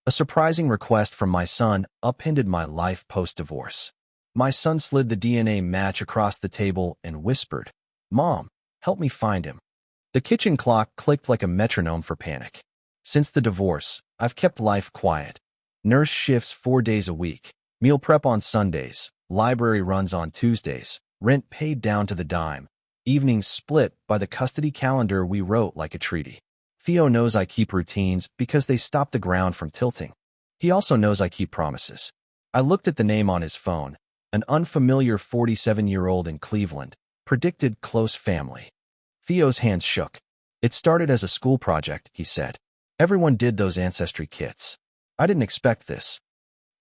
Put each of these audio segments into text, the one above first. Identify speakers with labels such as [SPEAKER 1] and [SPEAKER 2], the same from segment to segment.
[SPEAKER 1] A surprising request from my son upended my life post-divorce. My son slid the DNA match across the table and whispered, "Mom, help me find him." The kitchen clock clicked like a metronome for panic. Since the divorce, I've kept life quiet. Nurse shifts 4 days a week, meal prep on Sundays, library runs on Tuesdays, rent paid down to the dime, evenings split by the custody calendar we wrote like a treaty. Theo knows I keep routines because they stop the ground from tilting. He also knows I keep promises. I looked at the name on his phone, an unfamiliar 47-year-old in Cleveland, predicted close family. Theo's hands shook. "It started as a school project," he said. "Everyone did those ancestry kits. I didn't expect this."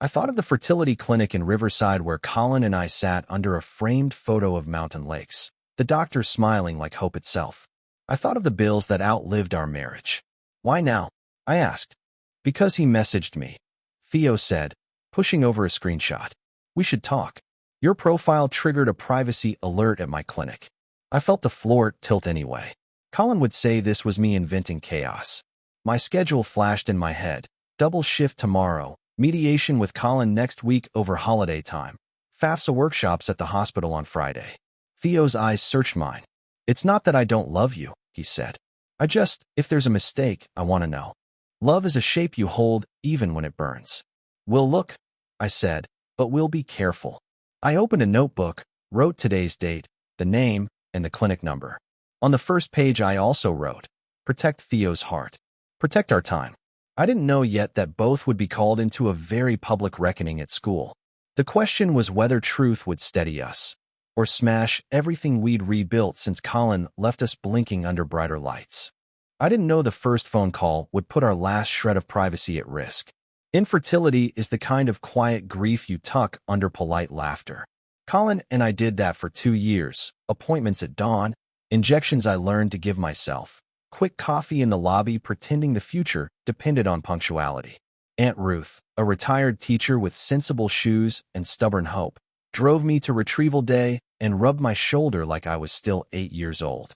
[SPEAKER 1] I thought of the fertility clinic in Riverside where Colin and I sat under a framed photo of mountain lakes, the doctor smiling like hope itself. I thought of the bills that outlived our marriage. "Why now?" I asked. "Because he messaged me," Theo said, pushing over a screenshot. "We should talk. Your profile triggered a privacy alert at my clinic." I felt the floor tilt anyway. Colin would say this was me inventing chaos. My schedule flashed in my head. Double shift tomorrow, mediation with Colin next week over holiday time, FAFSA workshops at the hospital on Friday. Theo's eyes searched mine. "It's not that I don't love you," he said. If there's a mistake, I want to know. Love is a shape you hold even when it burns." "We'll look," I said, "but we'll be careful." I opened a notebook, wrote today's date, the name, and the clinic number. On the first page I also wrote, "Protect Theo's heart. Protect our time." I didn't know yet that both would be called into a very public reckoning at school. The question was whether truth would steady us, or smash everything we'd rebuilt since Colin left us blinking under brighter lights. I didn't know the first phone call would put our last shred of privacy at risk. Infertility is the kind of quiet grief you tuck under polite laughter. Colin and I did that for 2 years, appointments at dawn, injections I learned to give myself, quick coffee in the lobby pretending the future depended on punctuality. Aunt Ruth, a retired teacher with sensible shoes and stubborn hope, drove me to retrieval day and rubbed my shoulder like I was still 8 years old.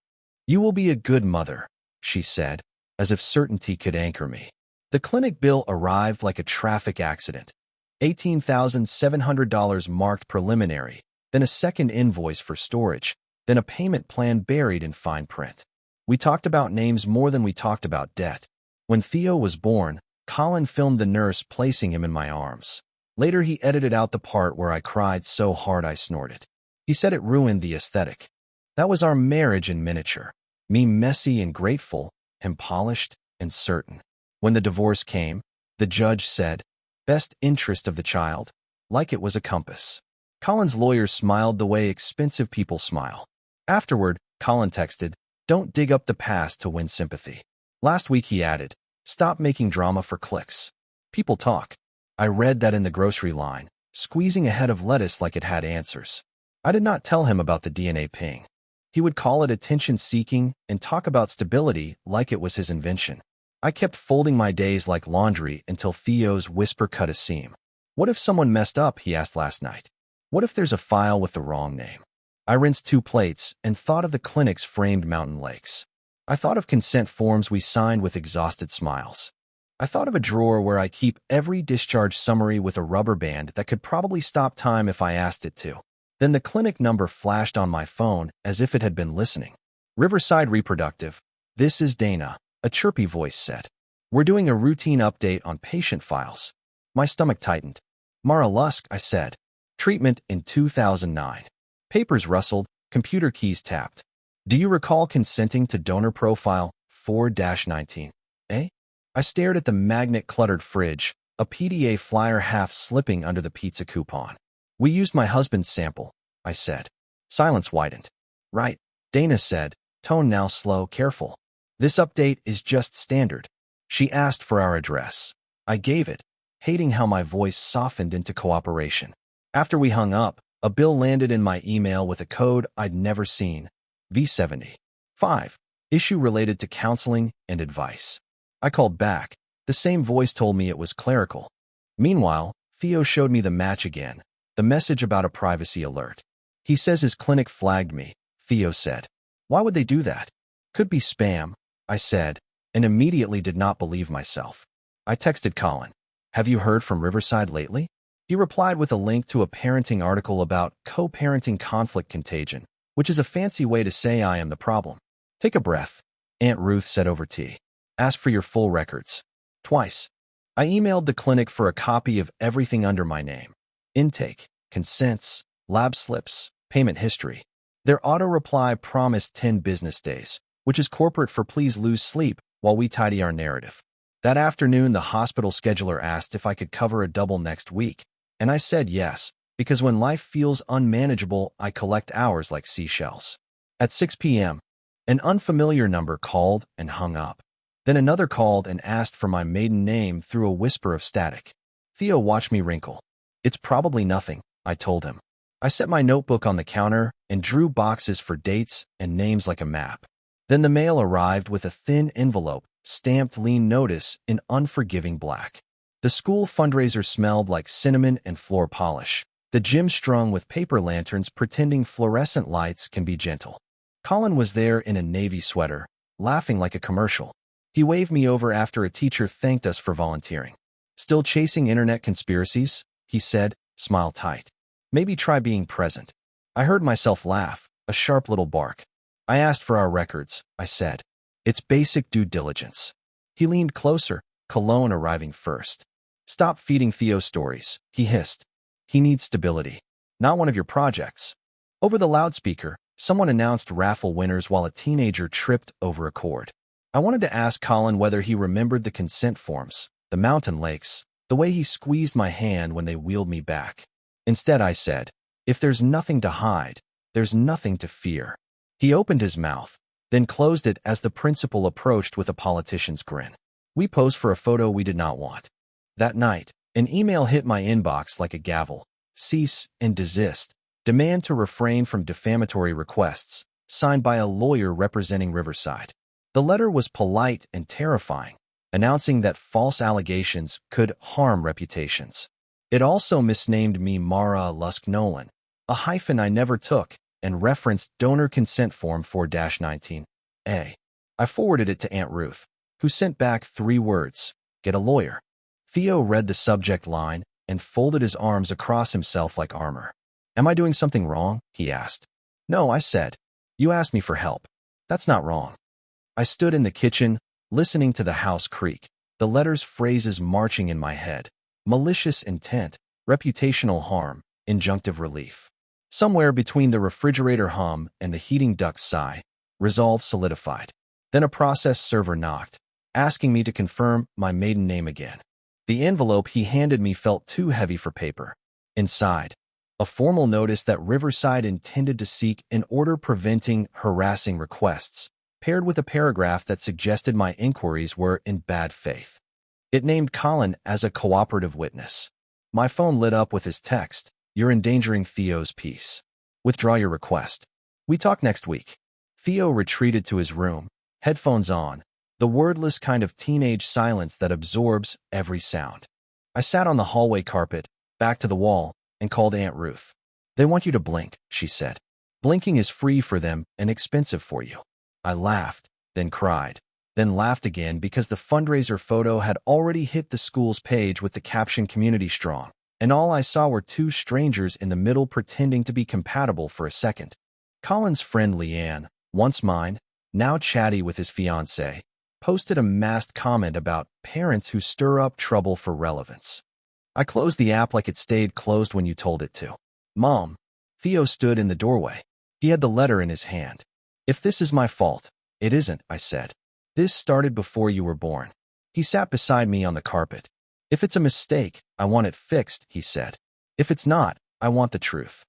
[SPEAKER 1] "You will be a good mother," she said, as if certainty could anchor me. The clinic bill arrived like a traffic accident. $18,700 marked preliminary, then a second invoice for storage, then a payment plan buried in fine print. We talked about names more than we talked about debt. When Theo was born, Colin filmed the nurse placing him in my arms. Later he edited out the part where I cried so hard I snorted. He said it ruined the aesthetic. That was our marriage in miniature. Me messy and grateful, him polished and certain. When the divorce came, the judge said, "Best interest of the child," like it was a compass. Colin's lawyer smiled the way expensive people smile. Afterward, Colin texted, "Don't dig up the past to win sympathy." Last week he added, "Stop making drama for clicks. People talk." I read that in the grocery line, squeezing a head of lettuce like it had answers. I did not tell him about the DNA ping. He would call it attention-seeking and talk about stability like it was his invention. I kept folding my days like laundry until Theo's whisper cut a seam. "What if someone messed up?" he asked last night. "What if there's a file with the wrong name?" I rinsed 2 plates and thought of the clinic's framed mountain lakes. I thought of consent forms we signed with exhausted smiles. I thought of a drawer where I keep every discharge summary with a rubber band that could probably stop time if I asked it to. Then the clinic number flashed on my phone as if it had been listening. "Riverside Reproductive. This is Dana," a chirpy voice said. "We're doing a routine update on patient files." My stomach tightened. "Mara Lusk," I said. "Treatment in 2009. Papers rustled, computer keys tapped. "Do you recall consenting to donor profile 4-19? Eh?" I stared at the magnet-cluttered fridge, a PDA flyer half slipping under the pizza coupon. "We used my husband's sample," I said. Silence widened. "Right," Dana said, tone now slow, careful. "This update is just standard." She asked for our address. I gave it, hating how my voice softened into cooperation. After we hung up, a bill landed in my email with a code I'd never seen. V75. Issue related to counseling and advice. I called back. The same voice told me it was clerical. Meanwhile, Theo showed me the match again, the message about a privacy alert. "He says his clinic flagged me," Theo said. "Why would they do that?" "Could be spam," I said, and immediately did not believe myself. I texted Colin. Have you heard from Riverside lately? He replied with a link to a parenting article about co-parenting conflict contagion, which is a fancy way to say I am the problem. Take a breath, Aunt Ruth said over tea. Ask for your full records. Twice. I emailed the clinic for a copy of everything under my name. Intake, consents, lab slips, payment history. Their auto-reply promised 10 business days, which is corporate for please lose sleep while we tidy our narrative. That afternoon, the hospital scheduler asked if I could cover a double next week, and I said yes, because when life feels unmanageable, I collect hours like seashells. At 6 p.m., an unfamiliar number called and hung up. Then another called and asked for my maiden name through a whisper of static. Theo watched me wrinkle. It's probably nothing, I told him. I set my notebook on the counter and drew boxes for dates and names like a map. Then the mail arrived with a thin envelope, stamped lean notice in unforgiving black. The school fundraiser smelled like cinnamon and floor polish. The gym strung with paper lanterns pretending fluorescent lights can be gentle. Colin was there in a navy sweater, laughing like a commercial. He waved me over after a teacher thanked us for volunteering. Still chasing internet conspiracies? He said, smile tight. Maybe try being present. I heard myself laugh, a sharp little bark. I asked for our records, I said. It's basic due diligence. He leaned closer, cologne arriving first. Stop feeding Theo stories, he hissed. He needs stability. Not one of your projects. Over the loudspeaker, someone announced raffle winners while a teenager tripped over a cord. I wanted to ask Colin whether he remembered the consent forms, the mountain lakes, the way he squeezed my hand when they wheeled me back. Instead, I said, if there's nothing to hide, there's nothing to fear. He opened his mouth, then closed it as the principal approached with a politician's grin. We posed for a photo we did not want. That night, an email hit my inbox like a gavel. Cease and desist. Demand to refrain from defamatory requests, signed by a lawyer representing Riverside. The letter was polite and terrifying, announcing that false allegations could harm reputations. It also misnamed me Mara Lusk Nolan, a hyphen I never took, and referenced donor consent form 4-19A. I forwarded it to Aunt Ruth, who sent back 3 words, get a lawyer. Theo read the subject line and folded his arms across himself like armor. Am I doing something wrong? He asked. No, I said. You asked me for help. That's not wrong. I stood in the kitchen, listening to the house creak, the letter's phrases marching in my head. Malicious intent, reputational harm, injunctive relief. Somewhere between the refrigerator hum and the heating duct's sigh, resolve solidified. Then a process server knocked, asking me to confirm my maiden name again. The envelope he handed me felt too heavy for paper. Inside, a formal notice that Riverside intended to seek an order preventing harassing requests, paired with a paragraph that suggested my inquiries were in bad faith. It named Colin as a cooperative witness. My phone lit up with his text, "You're endangering Theo's peace. Withdraw your request. We talk next week." Theo retreated to his room, headphones on, the wordless kind of teenage silence that absorbs every sound. I sat on the hallway carpet, back to the wall, and called Aunt Ruth. They want you to blink, she said. Blinking is free for them and expensive for you. I laughed, then cried, then laughed again because the fundraiser photo had already hit the school's page with the caption Community Strong, and all I saw were 2 strangers in the middle pretending to be compatible for a second. Colin's friend Leanne, once mine, now chatty with his fiancée, posted a masked comment about parents who stir up trouble for relevance. I closed the app like it stayed closed when you told it to. Mom. Theo stood in the doorway. He had the letter in his hand. If this is my fault, it isn't, I said. This started before you were born. He sat beside me on the carpet. If it's a mistake, I want it fixed, he said. If it's not, I want the truth.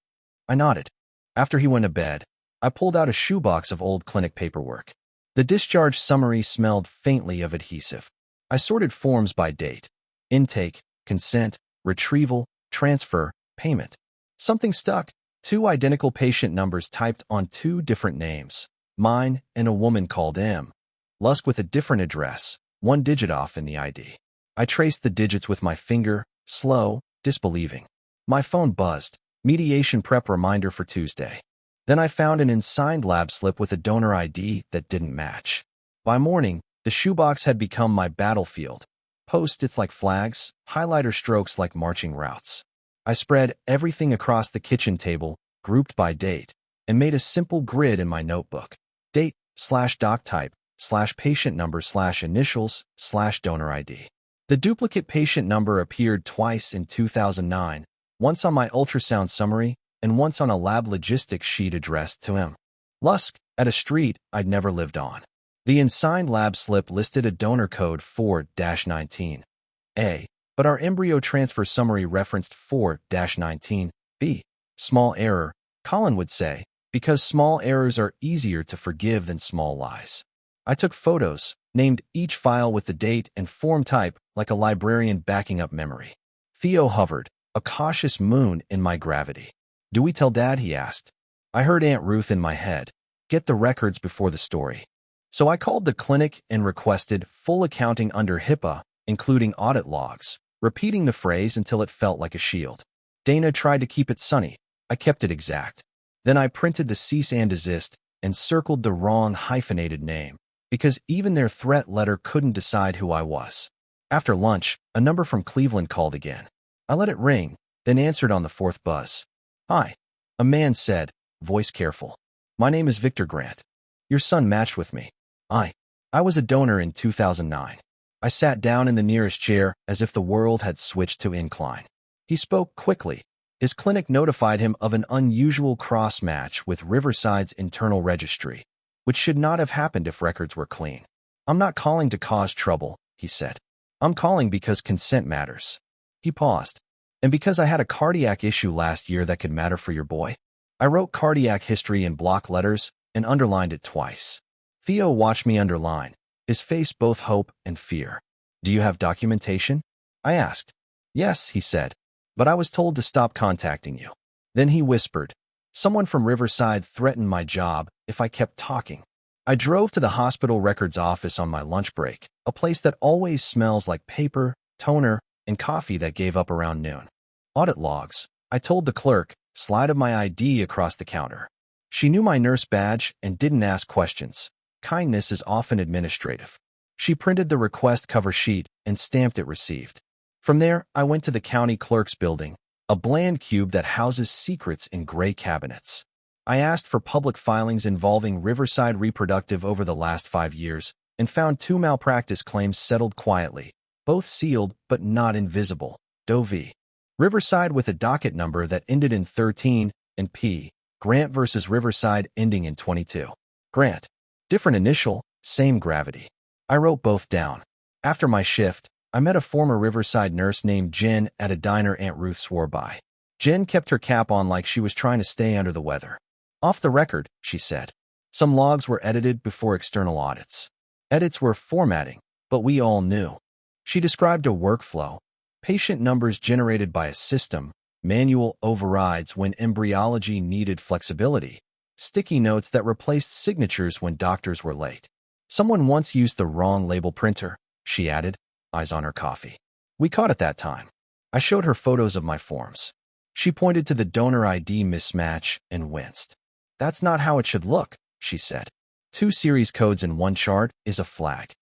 [SPEAKER 1] I nodded. After he went to bed, I pulled out a shoebox of old clinic paperwork. The discharge summary smelled faintly of adhesive. I sorted forms by date. Intake, consent, retrieval, transfer, payment. Something stuck. 2 identical patient numbers typed on 2 different names. Mine and a woman called M. Lusk with a different address, 1 digit off in the ID. I traced the digits with my finger, slow, disbelieving. My phone buzzed. Mediation prep reminder for Tuesday. Then I found an unsigned lab slip with a donor ID that didn't match. By morning, the shoebox had become my battlefield. Post-its like flags, highlighter strokes like marching routes. I spread everything across the kitchen table, grouped by date, and made a simple grid in my notebook. Date/doc type /patient number /initials /donor ID. The duplicate patient number appeared twice in 2009, once on my ultrasound summary and once on a lab logistics sheet addressed to him. Lusk, at a street I'd never lived on. The unsigned lab slip listed a donor code 4-19A, but our embryo transfer summary referenced 4-19B. Small error, Colin would say, because small errors are easier to forgive than small lies. I took photos, named each file with the date and form type like a librarian backing up memory. Theo hovered, a cautious moon in my gravity. "Do we tell Dad?" he asked. I heard Aunt Ruth in my head. Get the records before the story. So I called the clinic and requested full accounting under HIPAA, including audit logs, repeating the phrase until it felt like a shield. Dana tried to keep it sunny. I kept it exact. Then I printed the cease and desist and circled the wrong hyphenated name, because even their threat letter couldn't decide who I was. After lunch, a number from Cleveland called again. I let it ring, then answered on the fourth buzz. "Hi," a man said, voice careful. "My name is Victor Grant. Your son matched with me. I was a donor in 2009. I sat down in the nearest chair as if the world had switched to incline. He spoke quickly. His clinic notified him of an unusual cross-match with Riverside's internal registry, which should not have happened if records were clean. "I'm not calling to cause trouble," he said. "I'm calling because consent matters." He paused. "And because I had a cardiac issue last year that could matter for your boy." I wrote cardiac history in block letters and underlined it twice. Theo watched me underline, his face both hope and fear. "Do you have documentation?" I asked. "Yes," he said, "but I was told to stop contacting you." Then he whispered, "Someone from Riverside threatened my job if I kept talking." I drove to the hospital records office on my lunch break, a place that always smells like paper, toner, and coffee that gave up around noon. "Audit logs," I told the clerk, slided my ID across the counter. She knew my nurse badge and didn't ask questions. Kindness is often administrative. She printed the request cover sheet and stamped it received. From there, I went to the county clerk's building, a bland cube that houses secrets in gray cabinets. I asked for public filings involving Riverside Reproductive over the last 5 years and found 2 malpractice claims settled quietly, both sealed but not invisible. Doe v. Riverside with a docket number that ended in 13, and P. Grant versus Riverside ending in 22. Grant. Different initial, same gravity. I wrote both down. After my shift, I met a former Riverside nurse named Jen at a diner Aunt Ruth swore by. Jen kept her cap on like she was trying to stay under the weather. "Off the record," she said. Some logs were edited before external audits. Edits were formatting, but we all knew. She described a workflow. Patient numbers generated by a system, manual overrides when embryology needed flexibility, sticky notes that replaced signatures when doctors were late. "Someone once used the wrong label printer," she added, eyes on her coffee. "We caught it that time." I showed her photos of my forms. She pointed to the donor ID mismatch and winced. "That's not how it should look," she said. 2 series codes in one chart is a flag.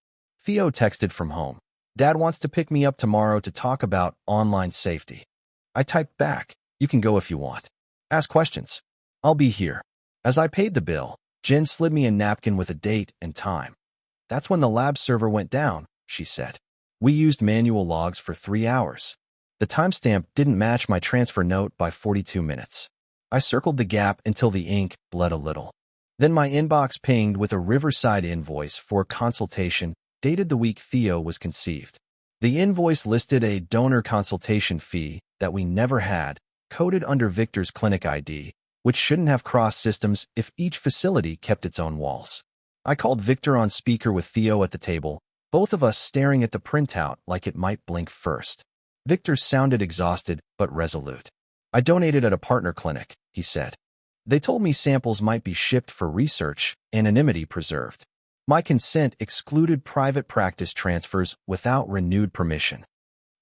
[SPEAKER 1] Theo texted from home. "Dad wants to pick me up tomorrow to talk about online safety." I typed back, "You can go if you want. Ask questions. I'll be here." As I paid the bill, Jen slid me a napkin with a date and time. "That's when the lab server went down," she said. "We used manual logs for 3 hours. The timestamp didn't match my transfer note by 42 minutes. I circled the gap until the ink bled a little. Then my inbox pinged with a Riverside invoice for consultation dated the week Theo was conceived. The invoice listed a donor consultation fee that we never had, coded under Victor's clinic ID, which shouldn't have crossed systems if each facility kept its own walls. I called Victor on speaker with Theo at the table, both of us staring at the printout like it might blink first. Victor sounded exhausted but resolute. "I donated at a partner clinic," he said. "They told me samples might be shipped for research, anonymity preserved. My consent excluded private practice transfers without renewed permission."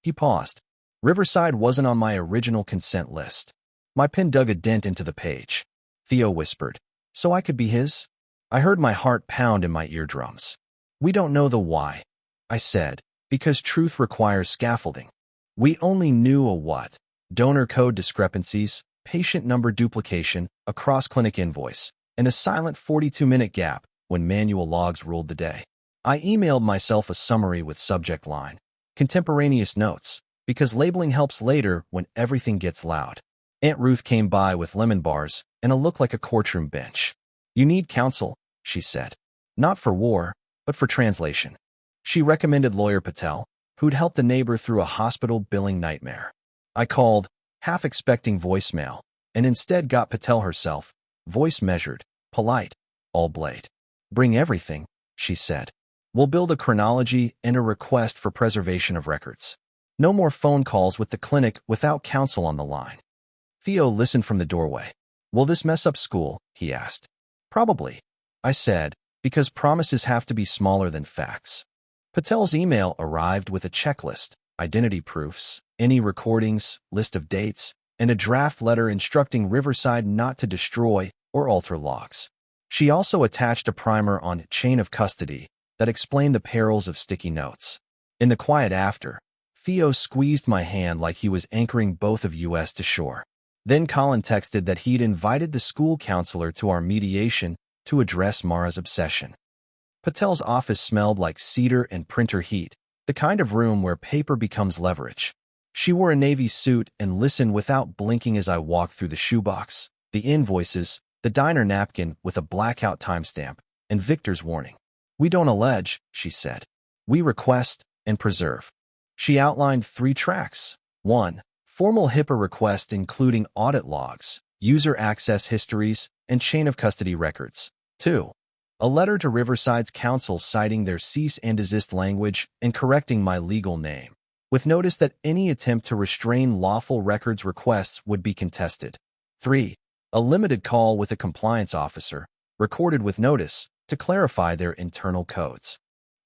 [SPEAKER 1] He paused. "Riverside wasn't on my original consent list." My pen dug a dent into the page. Theo whispered, "So I could be his?" I heard my heart pound in my eardrums. "We don't know the why," I said. Because truth requires scaffolding. We only knew a what? Donor code discrepancies, patient number duplication, a cross-clinic invoice, and a silent 42-minute gap when manual logs ruled the day. I emailed myself a summary with subject line, contemporaneous notes, because labeling helps later when everything gets loud. Aunt Ruth came by with lemon bars and a look like a courtroom bench. You need counsel, she said. Not for war, but for translation. She recommended lawyer Patel, who'd helped a neighbor through a hospital billing nightmare. I called, half expecting voicemail, and instead got Patel herself, voice measured, polite, all blade. Bring everything, she said. We'll build a chronology and a request for preservation of records. No more phone calls with the clinic without counsel on the line. Theo listened from the doorway. Will this mess up school? He asked. Probably, I said, because promises have to be smaller than facts. Patel's email arrived with a checklist, identity proofs, any recordings, list of dates, and a draft letter instructing Riverside not to destroy or alter logs. She also attached a primer on chain of custody that explained the perils of sticky notes. In the quiet after, Theo squeezed my hand like he was anchoring both of us to shore. Then Colin texted that he'd invited the school counselor to our mediation to address Mara's obsession. Patel's office smelled like cedar and printer heat, the kind of room where paper becomes leverage. She wore a navy suit and listened without blinking as I walked through the shoebox, the invoices, the diner napkin with a blackout timestamp, and Victor's warning. We don't allege, she said. We request and preserve. She outlined 3 tracks. 1. Formal HIPAA request including audit logs, user access histories, and chain of custody records. 2. A letter to Riverside's counsel citing their cease and desist language and correcting my legal name, with notice that any attempt to restrain lawful records requests would be contested. 3. A limited call with a compliance officer, recorded with notice, to clarify their internal codes.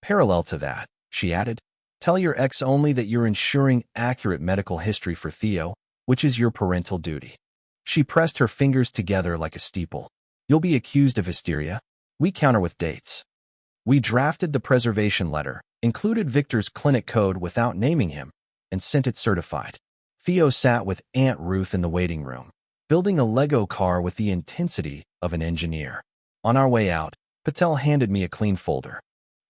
[SPEAKER 1] Parallel to that, she added, tell your ex only that you're ensuring accurate medical history for Theo, which is your parental duty. She pressed her fingers together like a steeple. You'll be accused of hysteria. We counter with dates. We drafted the preservation letter, included Victor's clinic code without naming him, and sent it certified. Theo sat with Aunt Ruth in the waiting room, building a Lego car with the intensity of an engineer. On our way out, Patel handed me a clean folder.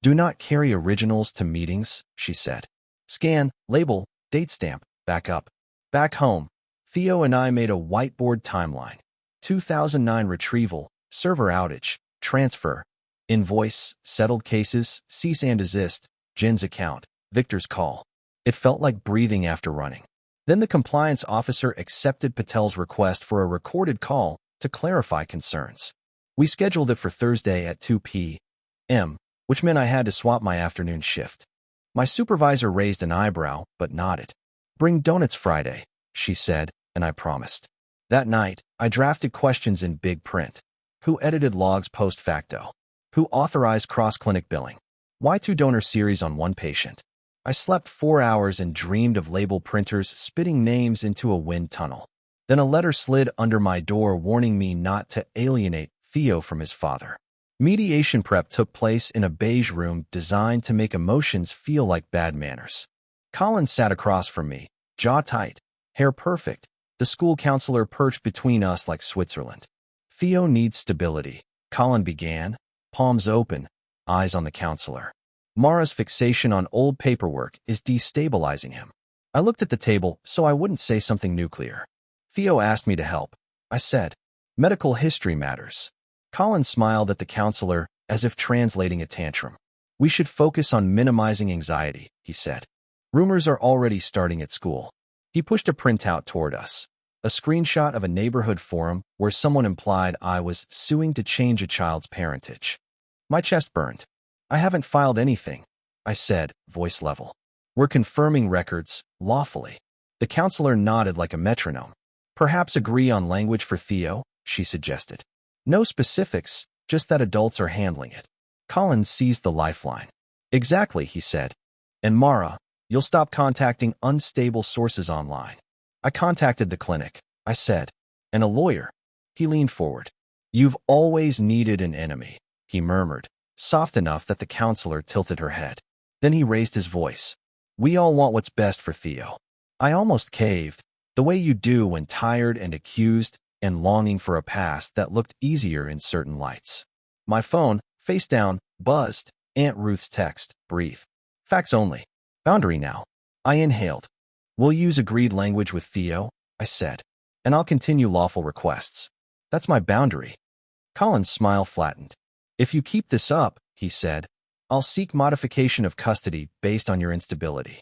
[SPEAKER 1] Do not carry originals to meetings, she said. Scan, label, date stamp, back up. Back home, Theo and I made a whiteboard timeline. 2009 retrieval, server outage, transfer, invoice, settled cases, cease and desist, Jen's account, Victor's call. It felt like breathing after running. Then the compliance officer accepted Patel's request for a recorded call to clarify concerns. We scheduled it for Thursday at 2 p.m., which meant I had to swap my afternoon shift. My supervisor raised an eyebrow, but nodded. Bring donuts Friday, she said, and I promised. That night, I drafted questions in big print. Who edited logs post facto? Who authorized cross-clinic billing? Why 2 donor series on 1 patient? I slept 4 hours and dreamed of label printers spitting names into a wind tunnel. Then a letter slid under my door warning me not to alienate Theo from his father. Mediation prep took place in a beige room designed to make emotions feel like bad manners. Colin sat across from me, jaw tight, hair perfect, the school counselor perched between us like Switzerland. Theo needs stability, Colin began, palms open, eyes on the counselor. Mara's fixation on old paperwork is destabilizing him. I looked at the table so I wouldn't say something nuclear. Theo asked me to help. I said, medical history matters. Colin smiled at the counselor as if translating a tantrum. We should focus on minimizing anxiety, he said. Rumors are already starting at school. He pushed a printout toward us. A screenshot of a neighborhood forum where someone implied I was suing to change a child's parentage. My chest burned. I haven't filed anything, I said, voice level. We're confirming records, lawfully. The counselor nodded like a metronome. Perhaps agree on language for Theo, she suggested. No specifics, just that adults are handling it. Colin seized the lifeline. Exactly, he said. And Mara, you'll stop contacting unstable sources online. I contacted the clinic, I said. And a lawyer. He leaned forward. You've always needed an enemy, he murmured, soft enough that the counselor tilted her head. Then he raised his voice. We all want what's best for Theo. I almost caved, the way you do when tired and accused and longing for a past that looked easier in certain lights. My phone, face down, buzzed. Aunt Ruth's text, breathe. Facts only. Boundary now. I inhaled. We'll use agreed language with Theo, I said, and I'll continue lawful requests. That's my boundary. Colin's smile flattened. If you keep this up, he said, I'll seek modification of custody based on your instability.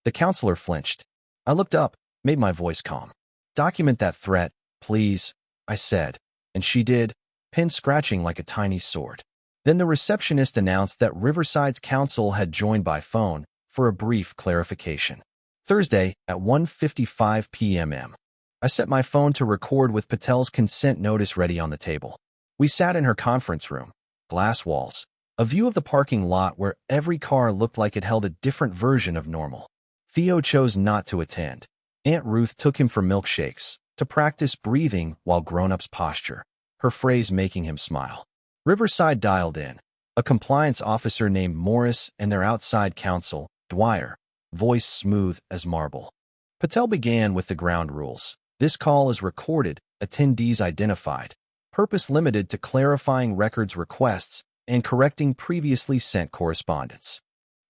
[SPEAKER 1] The counselor flinched. I looked up, made my voice calm. Document that threat, please, I said, and she did, pen scratching like a tiny sword. Then the receptionist announced that Riverside's counsel had joined by phone for a brief clarification. Thursday at 1:55 p.m. I set my phone to record with Patel's consent notice ready on the table. We sat in her conference room, glass walls, a view of the parking lot where every car looked like it held a different version of normal. Theo chose not to attend. Aunt Ruth took him for milkshakes to practice breathing while grown-ups posture, her phrase making him smile. Riverside dialed in. A compliance officer named Morris and their outside counsel, Dwyer, voice smooth as marble. Patel began with the ground rules. This call is recorded, attendees identified, purpose limited to clarifying records requests and correcting previously sent correspondence.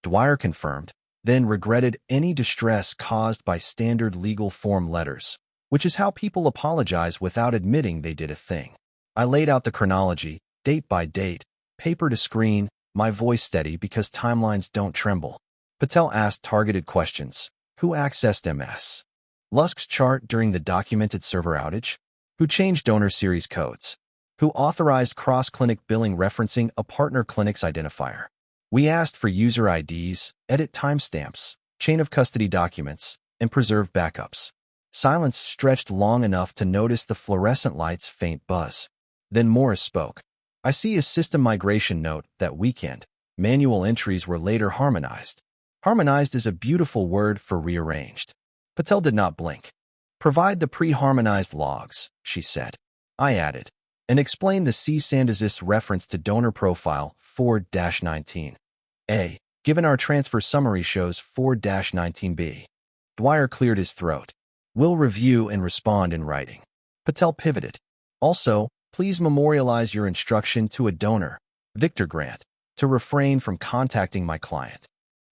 [SPEAKER 1] Dwyer confirmed, then regretted any distress caused by standard legal form letters, which is how people apologize without admitting they did a thing. I laid out the chronology, date by date, paper to screen, my voice steady because timelines don't tremble. Patel asked targeted questions. Who accessed MS? Lusk's chart during the documented server outage? Who changed donor series codes? Who authorized cross-clinic billing referencing a partner clinic's identifier? We asked for user IDs, edit timestamps, chain of custody documents, and preserved backups. Silence stretched long enough to notice the fluorescent light's faint buzz. Then Morris spoke. I see a system migration note that weekend. Manual entries were later harmonized. Harmonized is a beautiful word for rearranged. Patel did not blink. Provide the pre-harmonized logs, she said. I added, and explained the C. Sandazist reference to donor profile 4-19. A. Given our transfer summary shows 4-19B. Dwyer cleared his throat. We'll review and respond in writing. Patel pivoted. Also, please memorialize your instruction to a donor, Victor Grant, to refrain from contacting my client.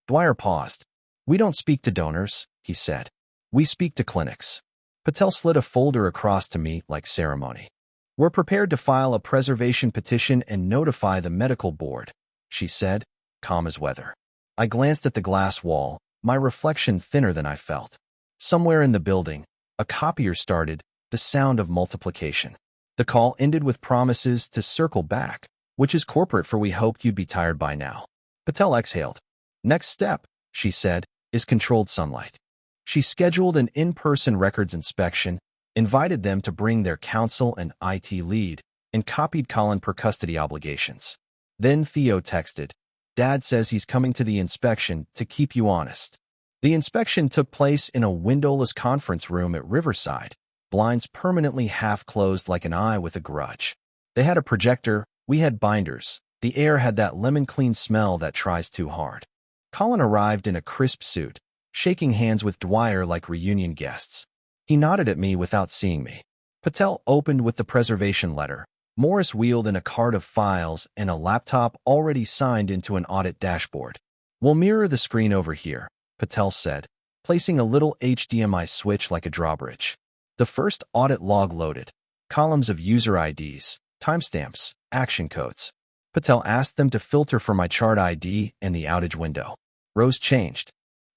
[SPEAKER 1] Dwyer paused. We don't speak to donors, he said. We speak to clinics. Patel slid a folder across to me like ceremony. We're prepared to file a preservation petition and notify the medical board, she said, calm as weather. I glanced at the glass wall, my reflection thinner than I felt. Somewhere in the building, a copier started, the sound of multiplication. The call ended with promises to circle back, which is corporate for we hoped you'd be tired by now. Patel exhaled. Next step, she said, is controlled sunlight. She scheduled an in-person records inspection, invited them to bring their counsel and IT lead, and copied Colin per custody obligations. Then Theo texted, Dad says he's coming to the inspection to keep you honest. The inspection took place in a windowless conference room at Riverside, blinds permanently half-closed like an eye with a grudge. They had a projector, we had binders. The air had that lemon-clean smell that tries too hard. Colin arrived in a crisp suit, shaking hands with Dwyer like reunion guests. He nodded at me without seeing me. Patel opened with the preservation letter. Morris wheeled in a cart of files and a laptop already signed into an audit dashboard. We'll mirror the screen over here, Patel said, placing a little HDMI switch like a drawbridge. The first audit log loaded. Columns of user IDs, timestamps, action codes. Patel asked them to filter for my chart ID and the outage window. Rows changed.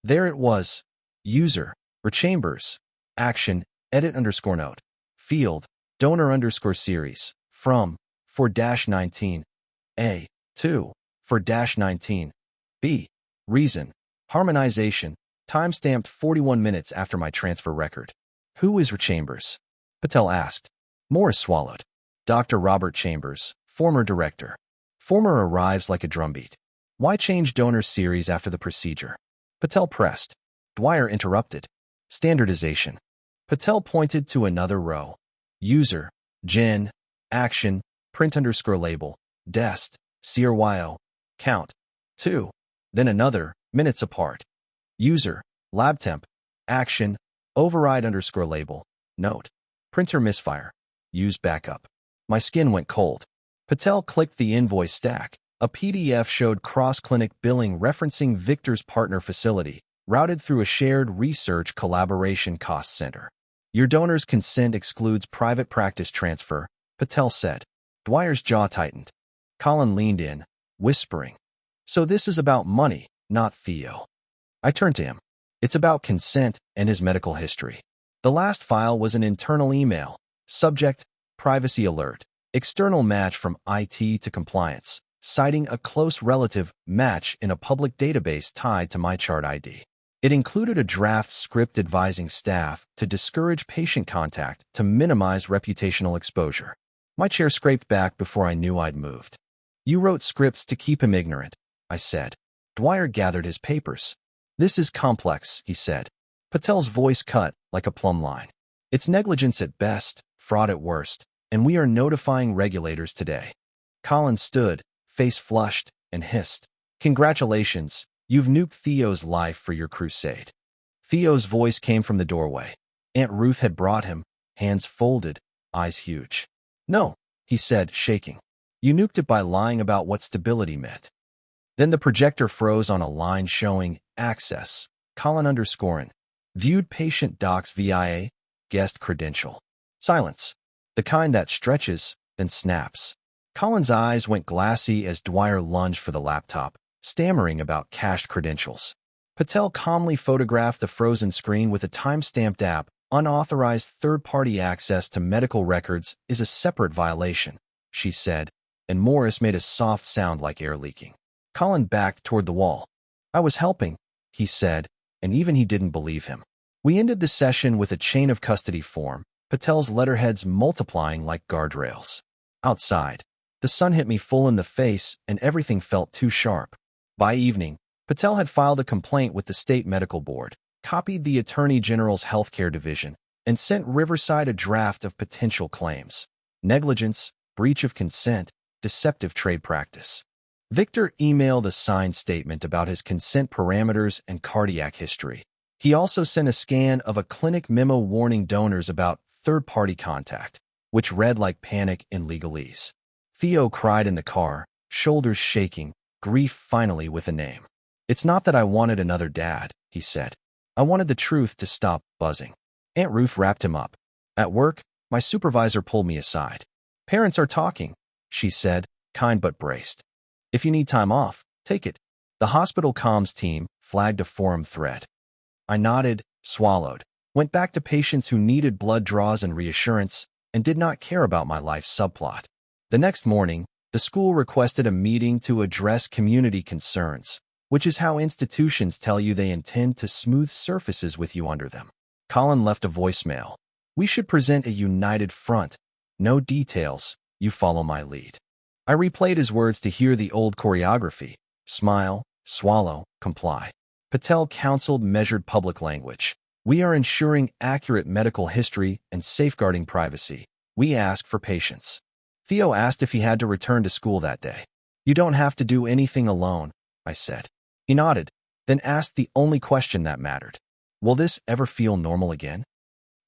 [SPEAKER 1] There it was. User, Chambers, action, edit _ note, field, donor _ series, from, 4-19, A, 2, 4-19, B, reason, harmonization, timestamped 41 minutes after my transfer record. Who is Chambers? Patel asked. Morris swallowed. Dr. Robert Chambers, former director. Former arrives like a drumbeat. Why change donor series after the procedure? Patel pressed. Dwyer interrupted. Standardization. Patel pointed to another row. User, gen, action, print _ label, dest, cryo, count, 2. Then another, minutes apart. User, lab temp, action, override underscore label, note, printer misfire, use backup. My skin went cold. Patel clicked the invoice stack. A PDF showed cross-clinic billing referencing Victor's partner facility, routed through a shared research collaboration cost center. Your donor's consent excludes private practice transfer, Patel said. Dwyer's jaw tightened. Colin leaned in, whispering, "So this is about money, not Theo." I turned to him. "It's about consent and his medical history." The last file was an internal email. Subject, privacy alert. External match from IT to compliance, citing a close relative match in a public database tied to my chart ID. It included a draft script advising staff to discourage patient contact to minimize reputational exposure. My chair scraped back before I knew I'd moved. "You wrote scripts to keep him ignorant," I said. Dwyer gathered his papers. "This is complex," he said. Patel's voice cut like a plumb line. "It's negligence at best, fraud at worst, and we are notifying regulators today." Colin stood, face flushed, and hissed, "Congratulations, you've nuked Theo's life for your crusade." Theo's voice came from the doorway. Aunt Ruth had brought him, hands folded, eyes huge. "No," he said, shaking. "You nuked it by lying about what stability meant." Then the projector froze on a line showing access, Colin underscoring, viewed patient docs via guest credential. Silence. The kind that stretches, then snaps. Colin's eyes went glassy as Dwyer lunged for the laptop, stammering about cached credentials. Patel calmly photographed the frozen screen with a time-stamped app. "Unauthorized third-party access to medical records is a separate violation," she said, and Morris made a soft sound like air leaking. Colin backed toward the wall. "I was helping," he said, and even he didn't believe him. We ended the session with a chain of custody form, Patel's letterheads multiplying like guardrails. Outside, the sun hit me full in the face and everything felt too sharp. By evening, Patel had filed a complaint with the state medical board, copied the Attorney General's healthcare division, and sent Riverside a draft of potential claims: negligence, breach of consent, deceptive trade practice. Victor emailed a signed statement about his consent parameters and cardiac history. He also sent a scan of a clinic memo warning donors about third-party contact, which read like panic in legalese. Theo cried in the car, shoulders shaking, grief finally with a name. "It's not that I wanted another dad," he said. "I wanted the truth to stop buzzing." Aunt Ruth wrapped him up. At work, my supervisor pulled me aside. "Parents are talking," she said, kind but braced. "If you need time off, take it." The hospital comms team flagged a forum thread. I nodded, swallowed, went back to patients who needed blood draws and reassurance, and did not care about my life subplot. The next morning, the school requested a meeting to address community concerns, which is how institutions tell you they intend to smooth surfaces with you under them. Colin left a voicemail. "We should present a united front. No details, you follow my lead." I replayed his words to hear the old choreography: smile, swallow, comply. Patel counseled measured public language. "We are ensuring accurate medical history and safeguarding privacy. We ask for patience." Theo asked if he had to return to school that day. "You don't have to do anything alone," I said. He nodded, then asked the only question that mattered. "Will this ever feel normal again?"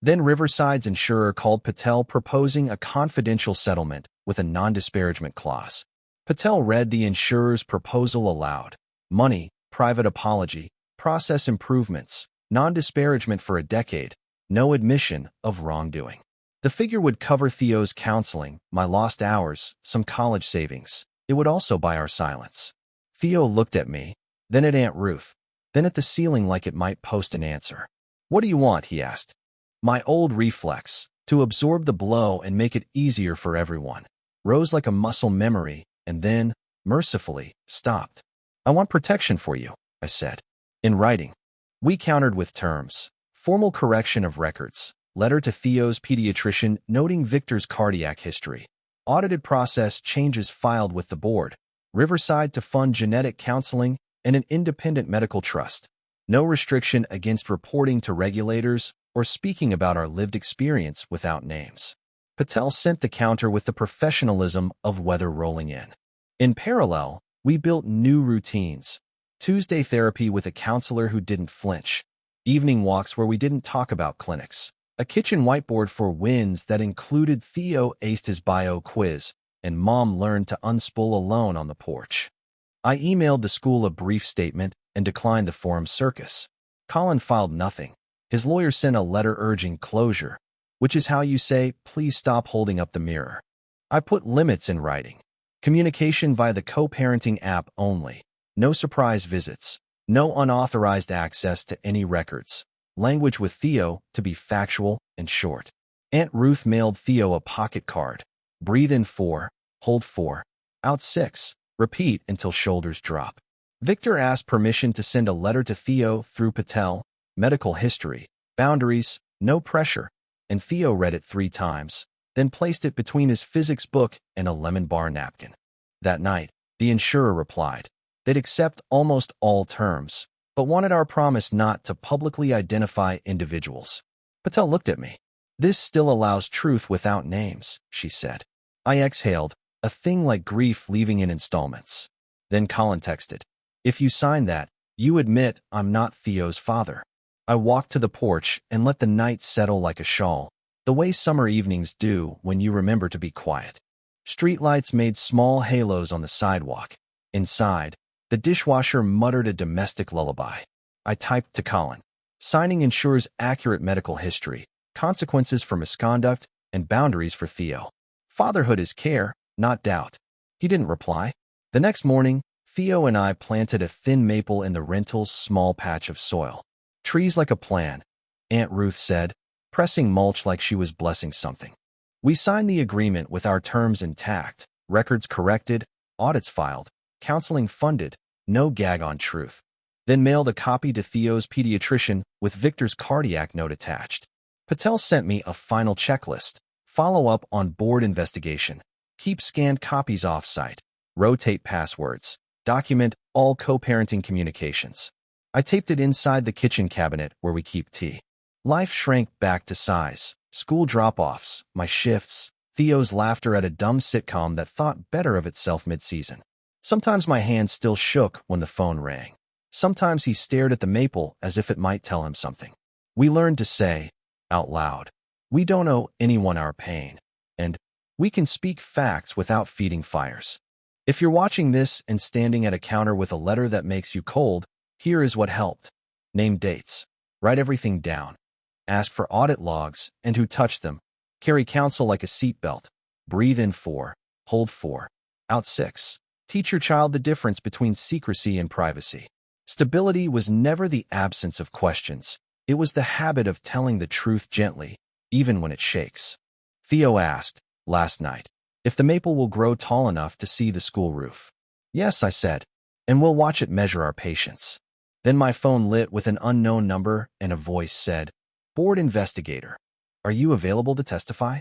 [SPEAKER 1] Then Riverside's insurer called Patel, proposing a confidential settlement with a non-disparagement clause. Patel read the insurer's proposal aloud. Money, private apology, process improvements, non-disparagement for a decade, no admission of wrongdoing. The figure would cover Theo's counseling, my lost hours, some college savings. It would also buy our silence. Theo looked at me, then at Aunt Ruth, then at the ceiling like it might post an answer. "What do you want?" he asked. My old reflex, to absorb the blow and make it easier for everyone, rose like a muscle memory and then, mercifully, stopped. "I want protection for you," I said. "In writing." We countered with terms: formal correction of records, letter to Theo's pediatrician noting Victor's cardiac history, audited process changes filed with the board, Riverside to fund genetic counseling, and an independent medical trust. No restriction against reporting to regulators or speaking about our lived experience without names. Patel sent the counter with the professionalism of weather rolling in. In parallel, we built new routines. Tuesday therapy with a counselor who didn't flinch. Evening walks where we didn't talk about clinics. A kitchen whiteboard for wins that included Theo aced his bio quiz, and Mom learned to unspool alone on the porch. I emailed the school a brief statement and declined the forum circus. Colin filed nothing. His lawyer sent a letter urging closure, which is how you say, please stop holding up the mirror. I put limits in writing. Communication via the co-parenting app only. No surprise visits. No unauthorized access to any records. Language with Theo to be factual and short. Aunt Ruth mailed Theo a pocket card. Breathe in 4, hold 4, out 6, repeat until shoulders drop. Victor asked permission to send a letter to Theo through Patel, medical history, boundaries, no pressure, and Theo read it 3 times, then placed it between his physics book and a lemon bar napkin. That night, the insurer replied. They'd accept almost all terms, but wanted our promise not to publicly identify individuals. Patel looked at me. This still allows truth without names, she said. I exhaled, a thing like grief leaving in installments. Then Colin texted. If you sign that, you admit I'm not Theo's father. I walked to the porch and let the night settle like a shawl, the way summer evenings do when you remember to be quiet. Streetlights made small halos on the sidewalk. Inside, the dishwasher muttered a domestic lullaby. I typed to Colin. Signing ensures accurate medical history, consequences for misconduct, and boundaries for Theo. Fatherhood is care, not doubt. He didn't reply. The next morning, Theo and I planted a thin maple in the rental's small patch of soil. Trees like a plan, Aunt Ruth said, pressing mulch like she was blessing something. We signed the agreement with our terms intact, records corrected, audits filed, counseling funded, no gag on truth. Then mailed a copy to Theo's pediatrician with Victor's cardiac note attached. Patel sent me a final checklist, follow up on board investigation, keep scanned copies off-site, rotate passwords, document all co-parenting communications. I taped it inside the kitchen cabinet where we keep tea. Life shrank back to size. School drop-offs, my shifts, Theo's laughter at a dumb sitcom that thought better of itself mid-season. Sometimes my hand still shook when the phone rang. Sometimes he stared at the maple as if it might tell him something. We learned to say, out loud, we don't owe anyone our pain, and we can speak facts without feeding fires. If you're watching this and standing at a counter with a letter that makes you cold, here is what helped. Name dates. Write everything down. Ask for audit logs and who touched them. Carry counsel like a seatbelt. Breathe in 4, hold 4, out 6. Teach your child the difference between secrecy and privacy. Stability was never the absence of questions. It was the habit of telling the truth gently, even when it shakes. Theo asked, last night, if the maple will grow tall enough to see the school roof. Yes, I said, and we'll watch it measure our patience. Then my phone lit with an unknown number and a voice said, Board investigator. Are you available to testify?